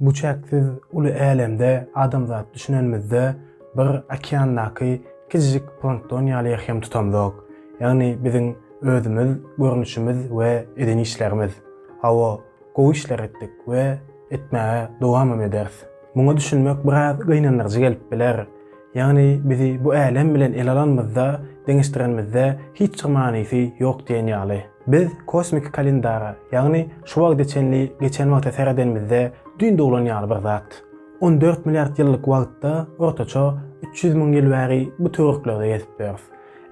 Bu çäksiz uly älemde adamzat düşünenmizde bir okeandaky kiçik plankton ýaly ýaşam tutamdyk. Ýagny biziň özümiz, görnüşimiz we eden işlerimiz. Hawa gowy işler etdik we etmäge dowam ederiz. Muňa düşünmek biraz gynanyrjy gelip biler. Ýagny bizi bu älem bilen ele alanmyzda, deňişdirenmizde hiç manysy ýok diýen ýaly. Biz kosmik kalendara, ýagny şu wagt geçen wagta seredenmizde düýnde bolan ýaly bir zat. 14 milyard ýyllyk wagtda ortaça 300 000 ýyl bäri bu töwerklerde ýetip berýär.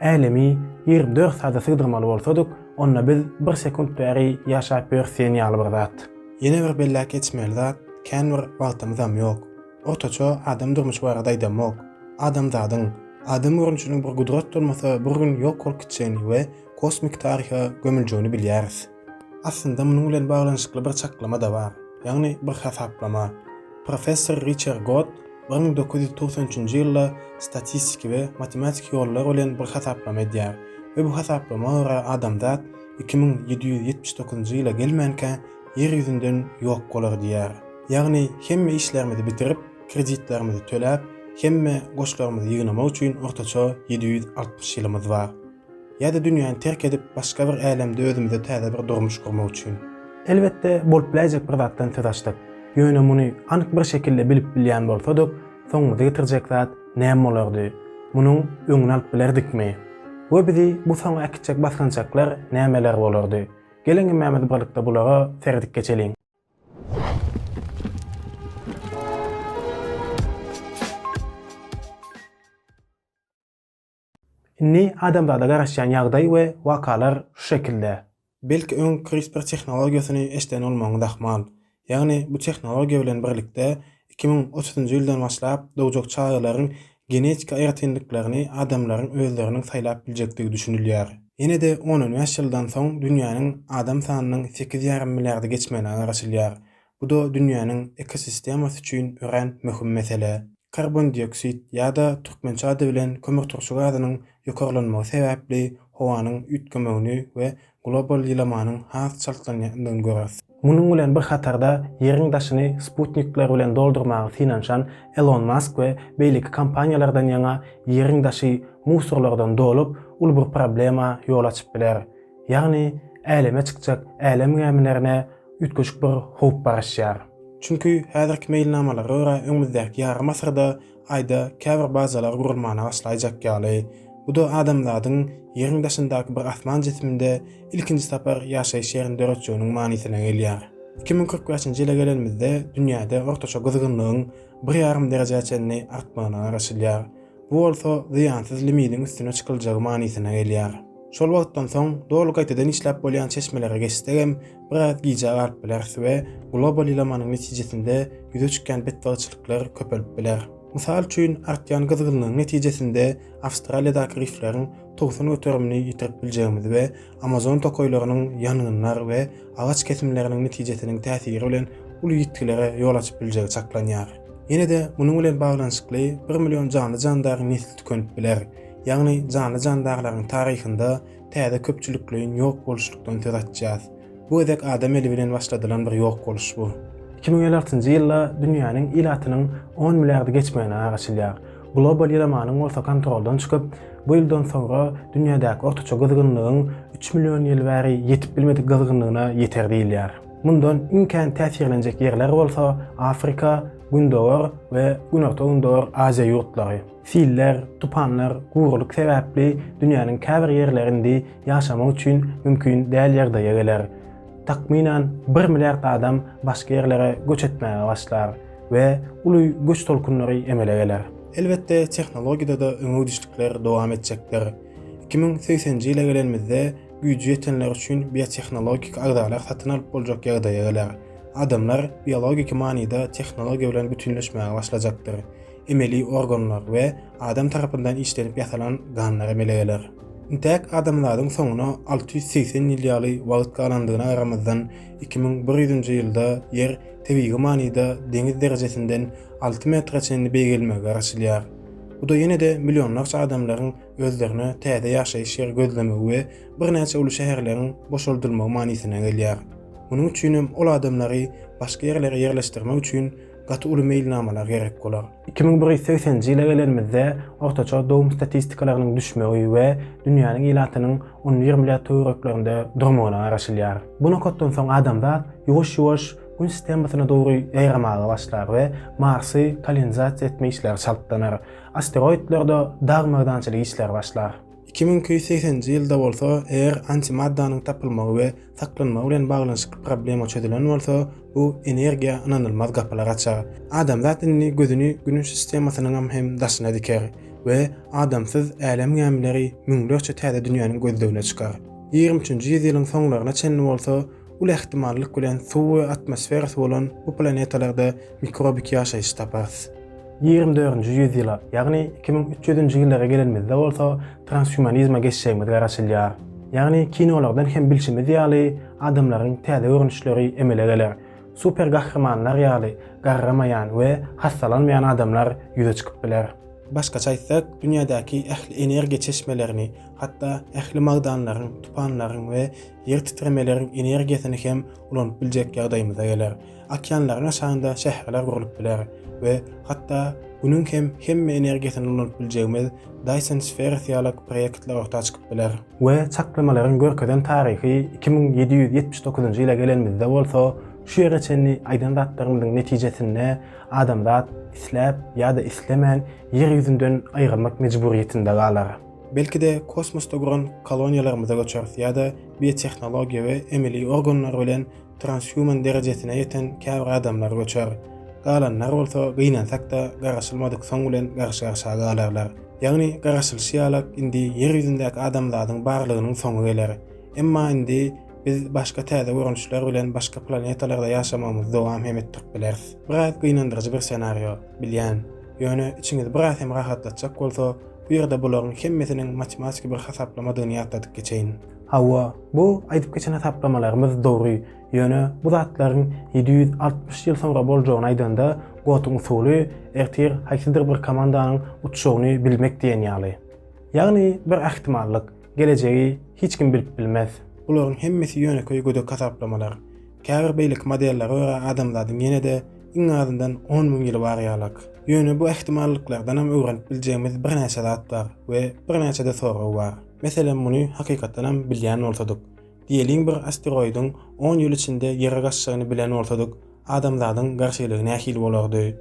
Älemi 24 saata sygdyrmaly bolsadyk, onda biz 1 sekund bäri ýaşap berýän ýaly bir zat. Ýene bir bellek geçmeli zat, kän bir wagtymyzam ýok. Ortaça adam durmuş barada aýdamok. Adam görnüşiniň bir gudrat bolmasa bir gün ýok bolup gitjeni we kosmik tarihe gömüljegini bilýäris. Aslynda munyň bilen baglanyşykly bir çaklama da bar. Ýagny bir hesaplama. Professor Richard Gott 1993-nji ýylda statistik we matematik ýollar bilen bir hesaplama edýär. We bu hesaplama göre adamzat 2779-njy ýyla gelmänkä ýer ýüzünden ýok bolar diýär. Ýagny hemme işlerimizi bitirip, kreditlerimizi töläp, hemme goşlarymyzy ýygnamak üçin ortaça 760 ýylymyz bar. Ýa-da dünýäni terk edip başga bir älemde özümize täze bir durmuş gurmak üçin. Elbetde bolup biläjek bir zatdan söz açdyk. Ýöne muny anyk bir şekilde bilip bilýän bolsadyk, soňumuza getirjek zat näme bolardy? Munyň öňüne alyp bilerdikmi? We bizi bu soňa äkitjek basgançaklar nämeler bolardy? Geleňi mämedi barlykda bulara serdik geçeliň. Inni adamlarda garaşýan ýagdaý we wakalar şu şekilde. Belki öň CRISPR tehnologiýasyny eşden olmagyň dahmal. Ýagny bu tehnologiýa bilen birlikde 2030-njy ýyldan başlap dowjak çağlaryň genetik aýratynlyklaryny adamlaryň özleriniň saýlap biljekdigi düşünilýär. Ýene de 10-15 ýyldan soň dünýäniň adam sanynyň 8,5 milliardy geçmegine garaşylýar. Bu da dünýäniň ekosistemasy üçin ören möhüm mesele. Karbondioksit ýa-da türkmençe ady bilen kömür turşy gazynyň ýokarlanmagy sebäpli howanyň ütgemegini we global ýylamanyň has çalkanýandygyny görýäris. Munyň bilen bir hatarda ýeriň daşyny Sputnikler bilen doldurmagy finanşan Elon Musk we beýleki kompaniýalardan ýaňa ýeriň daşy musorlardan dolup, ul bir problema ýol açyp biler. Ýagny äleme çykjak älem gämilerine ütgeşik bir howp baraşýar. Çünkü häzirki meýilnamalara görä öňümüzdäki ýarym asyrda aýda käbir bazalar gurulmana başlaýjak ýaly. Bu da adamlaryň ýeriň daşyndaky bir asman jesminde ilkinji sapar ýaşaýyş ýerinde öretjeginiň manysyna gelýär. 2045-nji ýyla gelenmizde dünýäde ortaça gyzgynlygyň 1,5 derejäçeni artmagyna garaşylýar. Bu bolsa ziýansyz limidiň üstüne çykyljagy manysyna gelýär. Şol wagtdan soň dolu gaýtadan işläp bolýan çeşmelere geçsegem biraz giýjak alyp bilersiz we global ýylamanyň netijesinde ýüze çykýan betbarçylyklar köpelip biler. Mysal üçin artýan gyzgynlygyň netijesinde Awstraliýadaky rifleriň togsun ötermini ýitirip biljegimiz we Amazon tokoýlarynyň ýangynlar we agaç kesimleriniň netijesiniň täsiri bilen uly ýitkilere ýol açyp biljegi çaklanýar. Ýene de munyň bilen baglanyşykly 1 million canly jandaryň nesli tükenip biler. Ýagny canly jandarlaryň taryhynda täze köpçülikliň ýok boluşlukdan söz açýas. Bu edek adam eli bilen başladylan bir ýok boluş bu. 2056-njy ýylda dünýäniň ilatynyň 10 milliardy geçmegine garaşylýar. Global ýylamanyň bolsa kontroldan çykyp, bu ýyldan soňra dünýädäki ortaça gyzgynlygyň 3 million ýyl bäri ýetip bilmedik gyzgynlygyna ýeter diýilýär. Mundan iňken täsirlenjek ýerler bolsa Afrika, Gündowar we Günorta Gündowar Aziýa ýurtlary. Filler, tupanlar, guruluk sebäpli dünýäniň käbir ýerlerinde ýaşamak üçin mümkin däl ýerde ýegeler. Takminan 1 milliard adam başga ýerlere göç etmäge başlar we uly göç tolkunlary emele geler. Elbetde tehnologiýada da öňüdüşlikler dowam etjekler. 2080-nji ýyla gelenmizde güýji ýetenler üçin biotehnologik agdalar satyn alyp boljak ýagdaýa geler. Adamlar biologik manyda tehnologiýa bilen bütünleşmäge başlajakdyr. Emeli organlar we adam tarapyndan işlenip ýasalan ganlar emele geler. Intek adamlaryň soňuna 680 ýyl wagt galandygyna garamazdan 2100-nji ýylda ýer tebigi manyda deňiz derejesinden 6 metrçeni beýgelmege garaşylýar. Bu da ýene de millionlarça adamlaryň özlerine täze ýaşaýyş ýeri gözlemegi we bir näçe uly şäherleriň boşaldylmagy manysyna gelýär. Bunun üçin ol adamlary başga ýerlere ýerleşdirmek üçin gaty uly mailnamalar gerek bolar. 2080-nji ýyla gelenmizde ortaça dowum statistikalarının düşmegi we dünýäniň ilatynyň 10-20 milliard töwereklerinde durmagyna garaşylýar. Buna kotdan soň adamlar ýoş-ýoş gün sistemasyna dogry ýaýramaga başlar we Marsy kolonizasiýa etme işleri çaltlanar. Asteroidlerde dagmagdançylyk işler başlar. 2080-nji ýylda bolsa, eger antimaddanyň tapylmagy we saklanmagy bilen baglanşykly problem çözilen bolsa, bu energiýa ananylmaz gapylar açar. Adam zatynny gözüni günün sistemasynyň hem daşyna diker we adamsyz äläm gemleri müňlerçe täze dünýäniň gözlegine çykar. 23-nji ýyzylyň soňlaryna çenli bolsa, ul ähtimallyk bilen suw we atmosferasy bolan bu planetalarda mikrobik ýaşaýyş tapar. 24-nji ýüzyla, ýagny 2300-nji ýyllara gelenmizde bolsa, transhumanizma geçişimiz garaşylýar. Ýagny kinolardan hem bilşimiz ýaly adamlaryň täze görnüşleri emele geler. Super gahramanlar ýaly garramaýan we hastalanmaýan adamlar ýüze çykyp biler. Başgaça aýtsak, dünýädäki ähli energiýa çeşmelerini, hatda ähli magdanlaryň, tupanlaryň we ýer titremelerini energiýasyny hem ulanyp biljek ýagdaýymyza geler. Okeanlaryň aşagynda şäherler gurulyp biler we hatda bunun hemme energiýasyny ulanyp biljegimiz Dyson sferasy ýaly proýektler ortaya çykyp biler. We çaklamalaryň görkeden taryhy 2779-njy ýyla gelenmizde bolsa, şu ýere çenli aýdan zatlarymyň netijesinde adamlar isläp ýa-da islemän ýer ýüzünden aýrylmak mejburiýetinde galar. Belki de kosmosda guran koloniýalarymyza göçer ýa-da biotehnologiýa we emeli organlar bilen transhuman derejesine ýeten käbir adamlar göçer. Galanlar bolsa gynansak da garaşylmadyk soň bilen garşy-garşy galarlar. Ýagny garaşylşýalak indi ýer ýüzündäki adamlaryň barlygynyň soňu geler. Emma indi biz başga täze görnüşler bilen başga planetalarda ýaşamamyzy dowam etdirip bileris. Biraz gynandyrjy bir senario bilýän. Ýöne içiňiz biraz hem rahatlatjak bolsa, bu ýerde bularyň hemmesiniň matematik bir hasaplamadygyny ýatladyk geçeýin. Hawa, bu aýdyp geçen hasaplamalarymyz dogry. Ýöne bu zatlaryň 760 ýyl soňra boljagyny aýdanda gotuň usuly ertir haýsydyr bir komandanyň uçuşyny bilmek diýen ýaly. Ýagny bir ähtimallyk, gelejegi hiç kim bilip bilmez. Bularyň hemmesi ýöneköý gödek hasaplamalar. Käbir beýlik modellere görä adamlaryň ýene-de iň azyndan 10.000 ýyl barýarlyk. Ýöne bu ähtimallyklardan hem öwrenip biljegimiz bir näçe zat bar we bir näçe de soraw bar. Meselen muny hakykatdan hem bilýän bolsadyk. Diýelim bir asteroidyň 10 ýyl içinde ýere gaçşygyny bilen bolsadyk, adamlaryň garşylygyna ähil bolardy.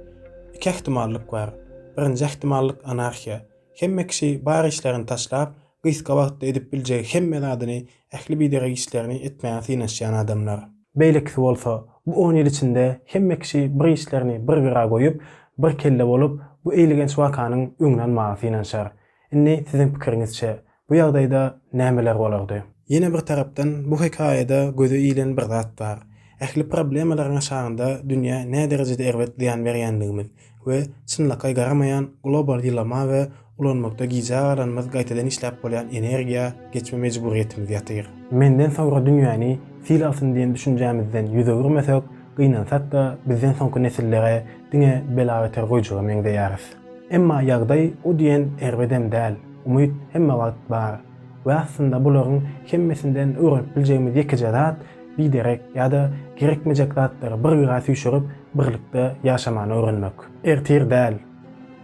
Iki ähtimallyk bar. Birinji ähtimallyk anarxiýa. Hemme kişi bar işlerini taşlap, gysga wagtda edip biljegi hemme zadyny ähli bidere işlerini etmeýän synaşýan adamlar. Beýleki bolsa, bu 10 ýyl içinde hemme kişi bir işlerini bir-bire goýup, bir kelle bolup bu eýligen wakanyň öňünden maňsynaşar. Indi siziň pikiriňizçe, bu ýagdaýda nämeler bolardy? Yine bir tarapdan bu hikaýede göze ilen bir zat bar. Ähli problemalaryň aşagynda dünýä ne derejede erwet diýen berýändigimiz we çynlykka garamaýan global ýylama we ulanmakda gizalanmaz gaýtadan işläp bolýan energiýa geçme mejburiýetimiz ýatyr. Menden soňra dünýäni sil alsyn diýen düşünjämizden ýüze görmesek, gynansak da bizden soňky nesillere diňe bela beter goýjygy meňdeýäris. Emma ýagdaý o diýen erwedem däl, umyt hemme wagt bar. We aslında bularyň hemmesinden öwrenip biljegimiz ýekiji zat biderek ýa-da gerekmejek zatlary bir-birine süýşürip birlikde ýaşamany öwrenmek. Ertir däl.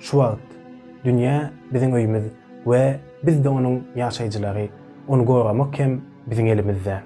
Şu wagt dünýä biziň öýümiz we biz de onuň ýaşaýjylary, onu goramak hem biziň elimizde.